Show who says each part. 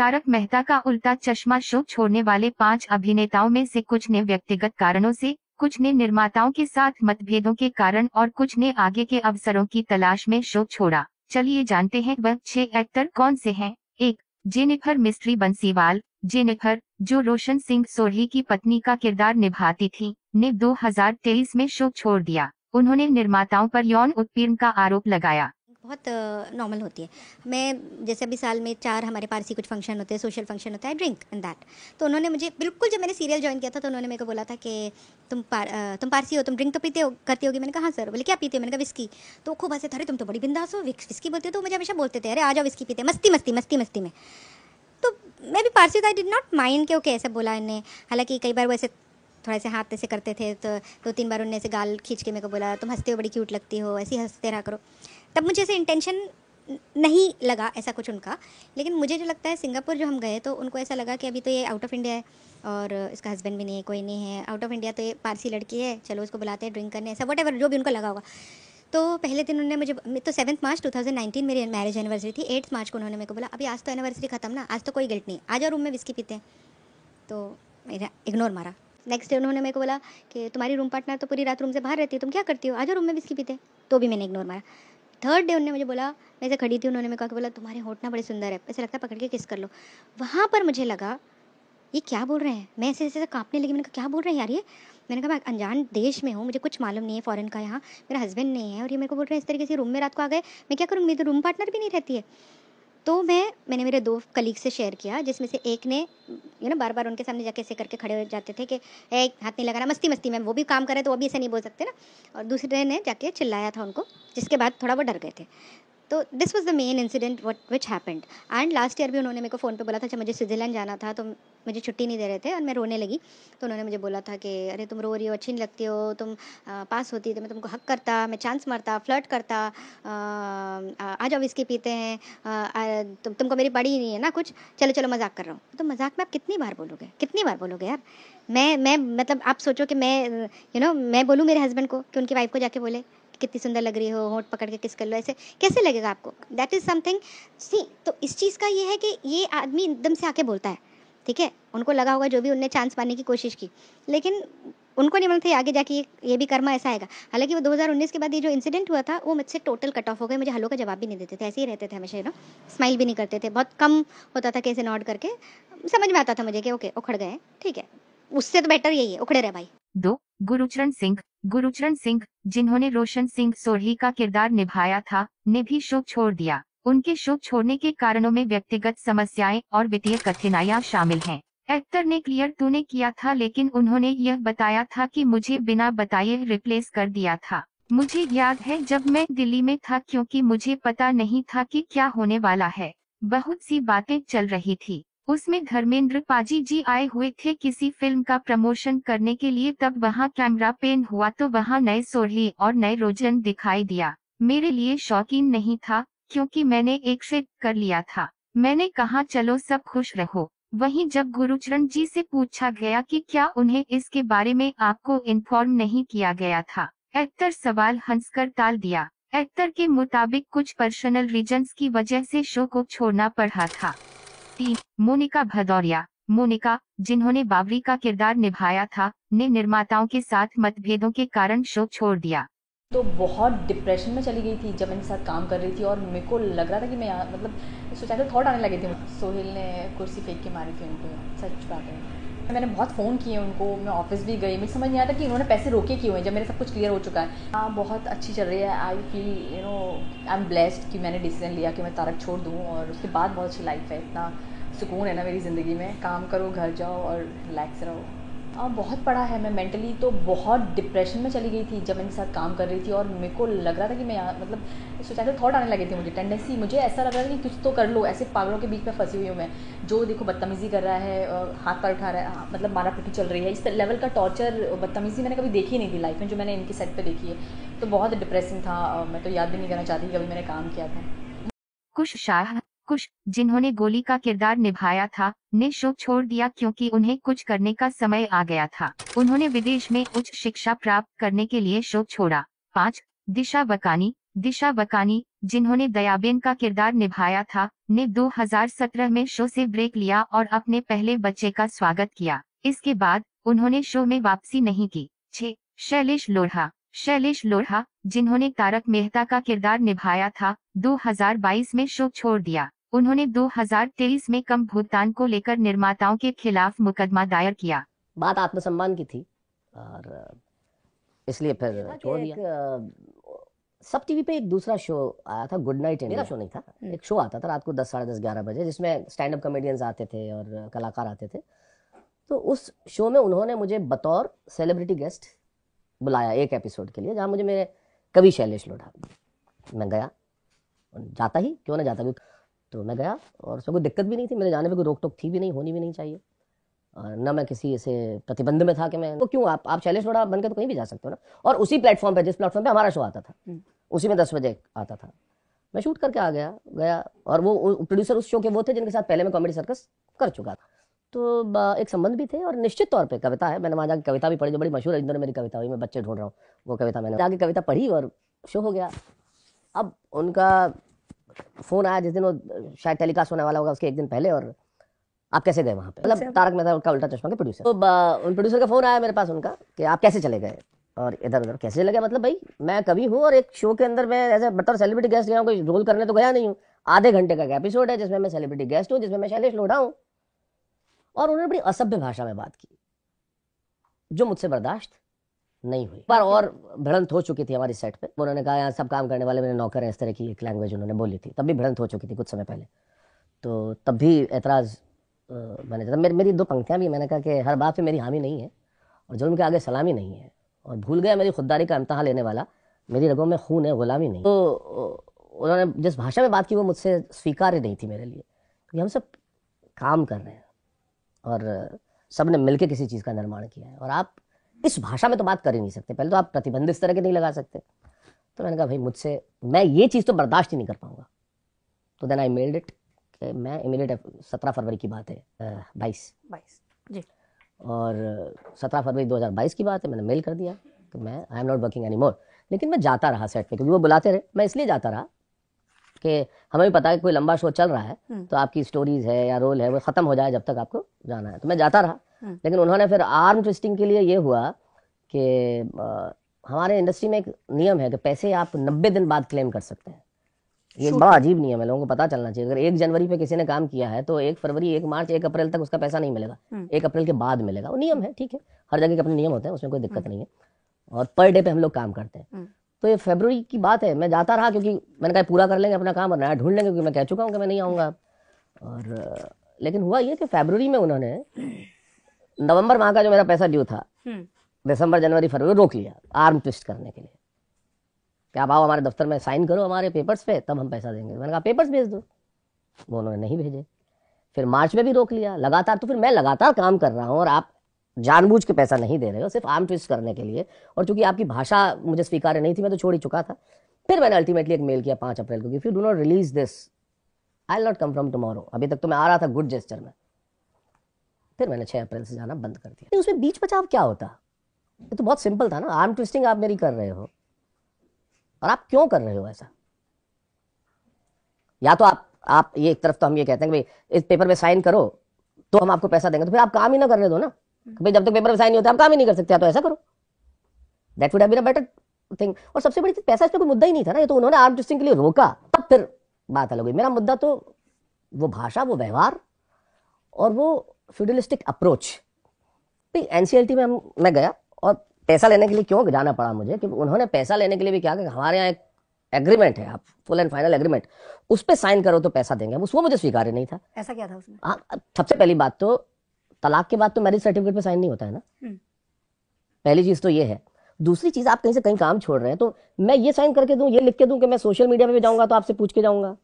Speaker 1: तारक मेहता का उल्टा चश्मा शो छोड़ने वाले 5 अभिनेताओं में से कुछ ने व्यक्तिगत कारणों से, कुछ ने निर्माताओं के साथ मतभेदों के कारण और कुछ ने आगे के अवसरों की तलाश में शो छोड़ा। चलिए जानते हैं वह 6 एक्टर कौन से हैं। 1. Jennifer mystery Bansiwal. जेनिफर, जो रोशन सिंह सोढ़ी की पत्नी का किरदार निभाती थी, ने 2023 में शो छोड़ दिया। उन्होंने निर्माताओं पर यौन उत्पीड़न का आरोप लगाया।
Speaker 2: बहुत नॉर्मल होती है। मैं जैसे अभी साल में 4 हमारे पारसी कुछ फंक्शन होते हैं, सोशल फंक्शन होता है, ड्रिंक एंड दैट। तो उन्होंने मुझे बिल्कुल, जब मैंने सीरियल ज्वाइन किया था तो उन्होंने मेरे को बोला था कि तुम पारसी हो, तुम ड्रिंक तो पीते हो, करती होगी। मैंने कहा हाँ सर। बोले क्या पीते हो? मैंने कहा विस्की। तो खूब हंसे थे, अरे तुम तो बड़ी बिंदास हो, विस्की बोलते हो। तो मुझे हमेशा बोलते थे अरे आ जाओ विस्की पीते, मस्ती मस्ती मस्ती मस्ती में। तो मैं भी पारसी था, आई डिड नॉट माइंड कि ओके ऐसे बोला इन्हें। हालांकि कई बार वो ऐसे थोड़ा से हाथ ऐसे करते थे, तो 2-3 बार उन्होंने ऐसे गाल खींच के मेरे को बोला तुम हंसते हो, बड़ी क्यूट लगती हो, ऐसे ही हंसते रहा करो। तब मुझे ऐसे इंटेंशन नहीं लगा ऐसा कुछ उनका। लेकिन मुझे जो लगता है, सिंगापुर जो हम गए तो उनको ऐसा लगा कि अभी तो ये आउट ऑफ इंडिया है और इसका हस्बैंड भी नहीं है, कोई नहीं है आउट ऑफ इंडिया, तो ये पारसी लड़की है, चलो उसको बुलाते हैं ड्रिंक करने, ऐसा वट एवर जो भी उनको लगा होगा। तो पहले दिन उन्होंने मुझे, तो 7 मार्च 2019 मेरी मैरिज एनिवर्सरी थी। 8 मार्च को उन्होंने मेरे को बोला अभी आज तो एनिवर्सरी खत्म ना, आज तो कोई गिल्ट नहीं, आ जाओ रूम में विस्की पीते हैं। तो मेरा इग्नोर मारा। नेक्स्ट डे उन्होंने मेरे को बोला कि तुम्हारी रूम पार्टनर तो पूरी रात रूम से बाहर रहती है, तुम क्या करती हो, आ जाओ रूम में विस्की पीते। तो भी मैंने इग्नोर मारा। थर्ड डे उन्होंने मुझे बोला, मैं ऐसे खड़ी थी, उन्होंने मेरे को बोला तुम्हारे होंठ ना बड़े सुंदर है, ऐसा लगता है पकड़ के किस कर लो। वहाँ पर मुझे लगा ये क्या बोल रहे हैं। मैं ऐसे ऐसे कांपने लगी। मैंने कहा क्या बोल रहे हैं यार ये। मैंने कहा मैं अनजान देश में हूँ, मुझे कुछ मालूम नहीं है फॉरेन का, यहाँ मेरा हस्बैंड नहीं है और ये मेरे को बोल रहे हैं इस तरीके से रूम में रात को आ गए, मैं क्या करूँगी, मेरी तो रूम पार्टनर भी नहीं रहती है। तो मैंने मेरे 2 कलीग से शेयर किया, जिसमें से एक ने बार बार उनके सामने जाके ऐसे करके खड़े हो जाते थे कि हाथ नहीं लगाना, मस्ती मस्ती में, वो भी काम करे तो वो भी ऐसे नहीं बोल सकते ना। और दूसरे ने जाके चिल्लाया था उनको, जिसके बाद थोड़ा वो डर गए थे। तो this was the main incident which happened. And last year भी उन्होंने मेरे को फ़ोन पे बोला था, अच्छा मुझे स्विट्ज़रलैंड जाना था, तो मुझे छुट्टी नहीं दे रहे थे और मैं रोने लगी। तो उन्होंने मुझे बोला था कि अरे तुम रो रही हो, अच्छी नहीं लगती हो, तुम पास होती तो मैं तुमको हक करता, मैं चांस मारता, फ्लर्ट करता, आ जाओ विस्की पीते हैं, तुमको मेरी पड़ी ही नहीं है ना कुछ, चलो चलो मजाक कर रहा हूँ। तो मजाक में आप कितनी बार बोलोगे, कितनी बार बोलोगे यार। मैं मतलब आप सोचो कि मैं बोलूँ मेरे हस्बैंड को कि उनकी वाइफ को जाके बोले कितनी सुंदर लग रही हो, होंठ पकड़ के किस कर लो, ऐसे कैसे लगेगा आपको। दैट इज़ समथिंग सी। तो इस चीज़ का ये है कि ये आदमी एकदम से आके बोलता है, ठीक है, उनको लगा होगा जो भी उनने चांस पाने की कोशिश की, लेकिन उनको नहीं मालूम था आगे जाके ये भी कर्मा ऐसा आएगा। हालांकि वो 2019 के बाद ये जो इंसिडेंट हुआ था वो मुझसे टोटल कट ऑफ हो गए। मुझे हेलो का जवाब भी नहीं देते थे, ऐसे ही रहते थे हमेशा, स्माइल भी नहीं करते थे, बहुत कम होता था कैसे नॉड करके। समझ में आता था मुझे कि ओके उखड़ गए, ठीक है, उससे तो बेटर यही है उखड़े रहे भाई।
Speaker 1: 2. गुरुचरण सिंह। गुरुचरण सिंह, जिन्होंने रोशन सिंह सोढ़ी का किरदार निभाया था, ने भी शो छोड़ दिया। उनके शो छोड़ने के कारणों में व्यक्तिगत समस्याएं और वित्तीय कठिनाइयां शामिल हैं। एक्टर ने क्लियर तूने किया था, लेकिन उन्होंने यह बताया था कि मुझे बिना बताए रिप्लेस कर दिया था। मुझे याद है जब मैं दिल्ली में था, क्योंकि मुझे पता नहीं था कि क्या होने वाला है। बहुत सी बातें चल रही थी। उसमें धर्मेंद्र पाजी जी आए हुए थे किसी फिल्म का प्रमोशन करने के लिए। तब वहां कैमरा पेन हुआ तो वहां नए सोढ़ी और नए रोजन दिखाई दिया। मेरे लिए शौकीन नहीं था, क्योंकि मैंने एक सेट कर लिया था। मैंने कहा चलो सब खुश रहो। वहीं जब गुरुचरण जी से पूछा गया कि क्या उन्हें इसके बारे में आपको इन्फॉर्म नहीं किया गया था, एक्टर सवाल हंसकर टाल दिया। एक्टर के मुताबिक कुछ पर्सनल रीजंस की वजह से शो को छोड़ना पड़ा था। 3. मोनिका भदौरिया। मोनिका, जिन्होंने बावरी का किरदार निभाया था, ने निर्माताओं के साथ मतभेदों के कारण शो छोड़ दिया।
Speaker 3: तो बहुत डिप्रेशन में चली गई थी जब मैंने साथ काम कर रही थी और मेरे को लग रहा था कि मैं यहाँ मतलब सुसाइडल थॉट आने लगे थे। सोहेल ने कुर्सी फेंक के मारी थी उनको, सच बात है। मैंने बहुत फ़ोन किए उनको, मैं ऑफिस भी गई, मुझे समझ नहीं आता कि इन्होंने पैसे रोके क्यों हैं जब मेरे सब कुछ क्लियर हो चुका है। हाँ बहुत अच्छी चल रही है। I feel I am blessed कि मैंने डिसीजन लिया कि मैं तारक छोड़ दूँ और उसके बाद बहुत अच्छी लाइफ है। इतना सुकून है ना मेरी ज़िंदगी में, काम करो घर जाओ और रिलैक्स रहो। बहुत पड़ा है। मैं मेंटली तो बहुत डिप्रेशन में चली गई थी जब मैंने साथ काम कर रही थी और मेरे को लग रहा था कि मैं यहाँ मतलब सुसाइडल थॉट आने लगे थे मुझे, टेंडेंसी, मुझे ऐसा लग रहा था कि कुछ तो कर लो, ऐसे पागलों के बीच में फंसी हुई हूँ मैं। जो देखो बदतमीज़ी कर रहा है, हाथ पैर उठा रहा है, मतलब मारा पिटी चल रही है। इस लेवल का टॉर्चर, बदतमीज़ी मैंने कभी देखी नहीं थी लाइफ में जो मैंने इनके सेट पर देखी है। तो बहुत डिप्रेसिंग था। मैं तो याद भी नहीं करना चाहती कभी मैंने काम किया था।
Speaker 1: कुश शाह। कुश, जिन्होंने गोली का किरदार निभाया था, ने शो छोड़ दिया क्योंकि उन्हें कुछ करने का समय आ गया था। उन्होंने विदेश में उच्च शिक्षा प्राप्त करने के लिए शो छोड़ा। 5. दिशा वकानी। दिशा बकानी, जिन्होंने दयाबेन का किरदार निभाया था, ने 2017 में शो से ब्रेक लिया और अपने पहले बच्चे का स्वागत किया। इसके बाद उन्होंने शो में वापसी नहीं की। 6. शैलेश लोढ़ा। शैलेश लोढ़ा, जिन्होंने तारक मेहता का किरदार निभाया था, 2022 में शो छोड़ दिया। उन्होंने 2023 में कम भुगतान को लेकर निर्माताओं के खिलाफ मुकदमा दायर किया।
Speaker 4: बात आत्मसम्मान की थी और इसलिए फिर छोड़ दिया। सब टीवी पे एक दूसरा शो आया था, गुड नाइट इंडिया। मेरा शो नहीं था, एक शो आता था रात को 10, साढ़े 10, 11 बजे, जिसमें स्टैंड अप कॉमेडियंस आते थे और कलाकार आते थे। तो उस शो में उन्होंने मुझे बतौर सेलिब्रिटी गेस्ट बुलाया एक एपिसोड के लिए, जहाँ मुझे मेरे कवि शैलेश लोढ़ा। मैं गया, जाता ही क्यों ना जाता भी, तो मैं गया और उसमें कोई दिक्कत भी नहीं थी, मेरे जाने पे कोई रोक टोक थी भी नहीं, होनी भी नहीं चाहिए। और न मैं किसी ऐसे प्रतिबंध में था कि मैं तो क्यों, आप शैलेश लोढ़ा बनकर तो कहीं भी जा सकते हो ना। और उसी प्लेटफॉर्म पे, जिस प्लेटफॉर्म पे हमारा शो आता था, उसी में 10 बजे आता था। मैं शूट करके आ गया और वो प्रोड्यूसर उस शो के वो थे जिनके साथ पहले मैं कॉमेडी सर्कस कर चुका था। तो एक संबंध भी थे और निश्चित तौर पे कविता है, मैंने वहाँ जाकर कविता भी पढ़ी जो बड़ी मशहूर है। इन दिनों मेरी कविता हुई, मैं बच्चे ढूंढ रहा हूँ, वो कविता मैंने जाके कविता पढ़ी और शो हो गया। अब उनका फ़ोन आया जिस दिन वो शायद टेलीकास्ट होने वाला होगा, उसके एक दिन पहले, और आप कैसे गए वहाँ पे, मतलब तारक मेहता का उल्टा चश्मा के प्रोड्यूसर। तो उन प्रोड्यूसर का फ़ोन आया मेरे पास उनका कि आप कैसे चले गए, और इधर उधर कैसे चले गए, मतलब भाई मैं कवि हूँ और एक शो के अंदर मैं ऐसे बतौर सेलिब्रिटी गेस्ट गया हूँ, कोई रोल करने तो गया नहीं हूँ। आधे घंटे का एपिसोड है जिसमें मैं सेलिब्रिटी गेस्ट हूँ, जिसमें मैं शैलेश लोढ़ा हूँ। और उन्होंने बड़ी असभ्य भाषा में बात की जो मुझसे बर्दाश्त नहीं हुई। पर और भिड़ंत हो चुकी थी हमारी सेट पे। उन्होंने कहा यहाँ सब काम करने वाले मेरे नौकर हैं, इस तरह की एक लैंग्वेज उन्होंने बोली थी। तब भी भिड़ंत हो चुकी थी कुछ समय पहले, तो तब भी ऐतराज़ मैंने जब मेरी 2 पंक्तियाँ भी, मैंने कहा कि हर बात पे मेरी हामी नहीं है और जुल्म के आगे सलामी नहीं है, और भूल गया मेरी खुददारी का इम्तहान लेने वाला, मेरी रगों में खून है, गुलामी नहीं। तो उन्होंने जिस भाषा में बात की वो मुझसे स्वीकार्य नहीं थी मेरे लिए, क्योंकि हम सब काम कर रहे हैं और सब ने मिलकर किसी चीज़ का निर्माण किया है, और आप इस भाषा में तो बात कर ही नहीं सकते। पहले तो आप प्रतिबंध इस तरह के नहीं लगा सकते। तो मैंने कहा भाई मुझसे, मैं ये चीज़ तो बर्दाश्त ही नहीं कर पाऊंगा। तो देन आई मेल्ड इट, मैं इमीडिएट 17 फरवरी की बात है, 22
Speaker 2: जी,
Speaker 4: और 17 फरवरी 2022 की बात है, मैंने मेल कर दिया कि मैं I am not working any more. लेकिन मैं जाता रहा सेट पे, क्योंकि वो बुलाते रहे। मैं इसलिए जाता रहा कि हमें भी पता है कि कोई लंबा शो चल रहा है तो आपकी स्टोरीज है या रोल है वो ख़त्म हो जाए जब तक आपको जाना है। तो मैं जाता रहा। लेकिन उन्होंने फिर आर्म ट्विस्टिंग के लिए ये हुआ कि हमारे इंडस्ट्री में एक नियम है कि पैसे आप 90 दिन बाद क्लेम कर सकते हैं। ये बड़ा अजीब नियम है, लोगों को पता चलना चाहिए। अगर 1 जनवरी पे किसी ने काम किया है तो 1 फरवरी, 1 मार्च, 1 अप्रैल तक उसका पैसा नहीं मिलेगा, 1 अप्रैल के बाद मिलेगा। वो नियम है, ठीक है, हर जगह के अपने नियम होते हैं, उसमें कोई दिक्कत नहीं है। और पर डे पे हम लोग काम करते हैं। तो ये फरवरी की बात है, मैं जाता रहा क्योंकि मैंने कहा पूरा कर लेंगे अपना काम और नया ढूंढ लेंगे, क्योंकि मैं कह चुका हूँ कि मैं नहीं आऊँगा। और लेकिन हुआ ये कि फरवरी में उन्होंने नवंबर माह का जो मेरा पैसा ड्यू था, दिसंबर, जनवरी, फरवरी रोक लिया आर्म ट्विस्ट करने के लिए कि आप आओ हमारे दफ्तर में साइन करो हमारे पेपर्स पे, तब हम पैसा देंगे। मैंने कहा पेपर्स भेज दो, वो उन्होंने नहीं भेजे। फिर मार्च में भी रोक लिया लगातार। तो फिर मैं लगातार काम कर रहा हूँ और आप जानबूझ के पैसा नहीं दे रहे हो सिर्फ आर्म ट्विस्ट करने के लिए। और चूंकि आपकी भाषा मुझे स्वीकार्य नहीं थी, मैं तो छोड़ ही चुका था। फिर मैंने अल्टीमेटली एक मेल किया 5 अप्रैल को, if you do not release this I will not come from tomorrow. अभी तक तो मैं आ रहा था गुड जेस्चर में। फिर मैंने 6 अप्रैल से जाना बंद कर दिया। उसमें बीच बचाव क्या होता, ये तो बहुत सिंपल था ना। आर्म ट्विस्टिंग आप मेरी कर रहे हो और आप क्यों कर रहे हो ऐसा? या तो आप ये एक तरफ तो हम ये कहते हैं कि भाई इस पेपर पे साइन करो तो हम आपको पैसा देंगे, तो फिर आप काम ही ना करने दो ना। भाई जब तक पेपर पे साइन नहीं होता आप काम ही नहीं कर सकते, तो ऐसा करो, that would have been a better thing. और सबसे बड़ी चीज, पैसा इस पे कोई मुद्दा ही नहीं था ना, ये तो उन्होंने आर्म ट्विस्टिंग के लिए रोका, तब फिर बात अलग हुई। मेरा मुद्दा तो वो भाषा, वो व्यवहार और वो फ्यूडलिस्टिक अप्रोच। एनसीएलटी में मैं गया और पैसा लेने के लिए क्यों जाना पड़ा मुझे, क्योंकि उन्होंने पैसा लेने के लिए भी क्या कि हमारे यहाँ एक एग्रीमेंट है, आप फुल एंड फाइनल एग्रीमेंट, उस पर साइन करो तो पैसा देंगे। वो मुझे स्वीकार्य नहीं था।
Speaker 2: ऐसा क्या था उसमें?
Speaker 4: हाँ, सबसे पहली बात तो तलाक के बाद तो मैरिज सर्टिफिकेट पे साइन नहीं होता है ना, पहली चीज तो ये है। दूसरी चीज, आप कहीं से कहीं काम छोड़ रहे हैं तो मैं ये साइन करके दूं, ये लिख के दूं कि मैं सोशल मीडिया पे भी जाऊंगा तो आपसे पूछ के जाऊंगा,